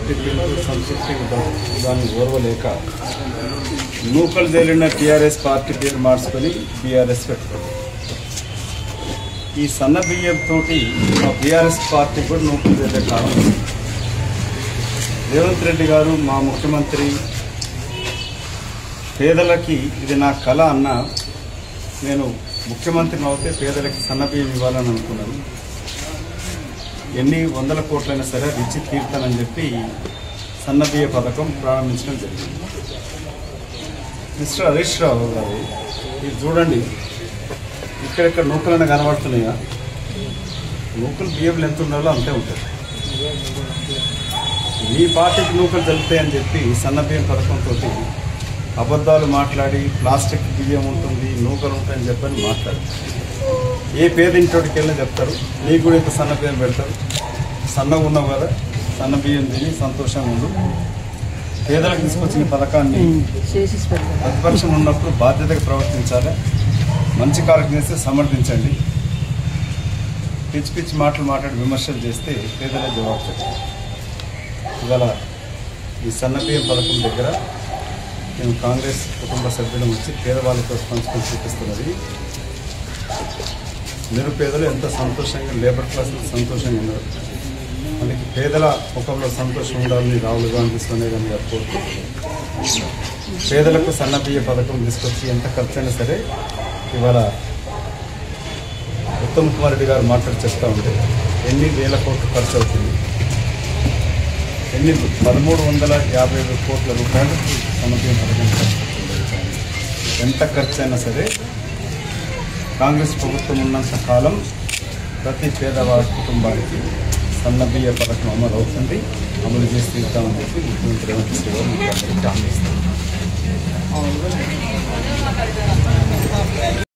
తిప్పింటూ సంతృప్తి దాన్ని ఓర్వలేక నూకలు తేలిన టీఆర్ఎస్ పార్టీ పేరు మార్చుకొని బీఆర్ఎస్ పెట్టుకుంది. ఈ సన్న బియ్యంతో మా బీఆర్ఎస్ పార్టీ కూడా నూకలు తేలే కాలం. రేవంత్ రెడ్డి గారు మా ముఖ్యమంత్రి పేదలకి ఇది నా కళ అన్న, నేను ముఖ్యమంత్రిని అవుతే పేదలకి సన్నబియ్యం ఇవ్వాలని అనుకున్నాను. ఎన్ని వందల కోట్లైనా సరే ఇచ్చి తీర్తానని చెప్పి సన్నబియ్య పథకం ప్రారంభించడం జరిగింది. మిస్టర్ హరీష్ రావు గారు, ఇది చూడండి, ఇక్కడెక్కడ నూకలైనా కనబడుతున్నాయా? నూకలు బియ్యం ఎంత ఉండాలో అంతే ఉంటుంది. మీ పార్టీకి నూకలు తెలుపుతాయని చెప్పి సన్నబియ్యం పథకంతో అబద్ధాలు మాట్లాడి ప్లాస్టిక్ బియ్యం ఉంటుంది, నూకలు ఉంటాయని చెప్పని మాట్లాడు. ఏ పేదింటోటికి వెళ్ళి చెప్తారు, నీకు కూడా ఇంత సన్న బియ్యం పెడతారు, సన్నగా ఉన్నావు కదా సన్న బియ్యం తిని సంతోషంగా ఉండు. పేదలకు తీసుకొచ్చిన పథకాన్ని ప్రతిపక్షం ఉన్నప్పుడు బాధ్యతగా ప్రవర్తించాలి, మంచి కార్యం చేస్తే సమర్థించండి. పిచ్చి పిచ్చి మాటలు మాట్లాడి విమర్శలు చేస్తే పేదలే జవాబు చెప్తారు. ఇవాళ ఈ సన్నబియ్యం పథకం దగ్గర మేము కాంగ్రెస్ కుటుంబ సభ్యులం వచ్చి పేదవాళ్ళతో పంచుకొని చూపిస్తున్నది. నిరుపేదలు ఎంత సంతోషంగా, లేబర్ క్లాసులు సంతోషంగా ఉన్నారు. మనకి పేదల ముఖంలో సంతోషం ఉండాలని రాహుల్ గాంధీ సోనియా గాంధీ గారు కోరుతూ పేదలకు సన్నబియ్య పథకం తీసుకొచ్చి ఎంత ఖర్చైనా సరే ఇవాళ ఉత్తమ్ కుమార్ రెడ్డి గారు మాట్లాడి చెప్తా ఉంటే ఎన్ని వేల కోట్లు ఖర్చు అవుతుంది, ఎన్ని 1350 కోట్ల రూపాయలు సన్నబియ్యం పథకం ఖర్చు అవుతుంది. ఎంత ఖర్చు అయినా సరే కాంగ్రెస్ ప్రభుత్వం ఉన్నంత కాలం ప్రతి పేదవాడి కుటుంబానికి సన్నబియ్య పథకం అమలు అవుతుంది, అమలు చేసి తీరుతామని చెప్పి ముఖ్యమంత్రి రేవంత్ రెడ్డి గారు హామీ ఇస్తారు.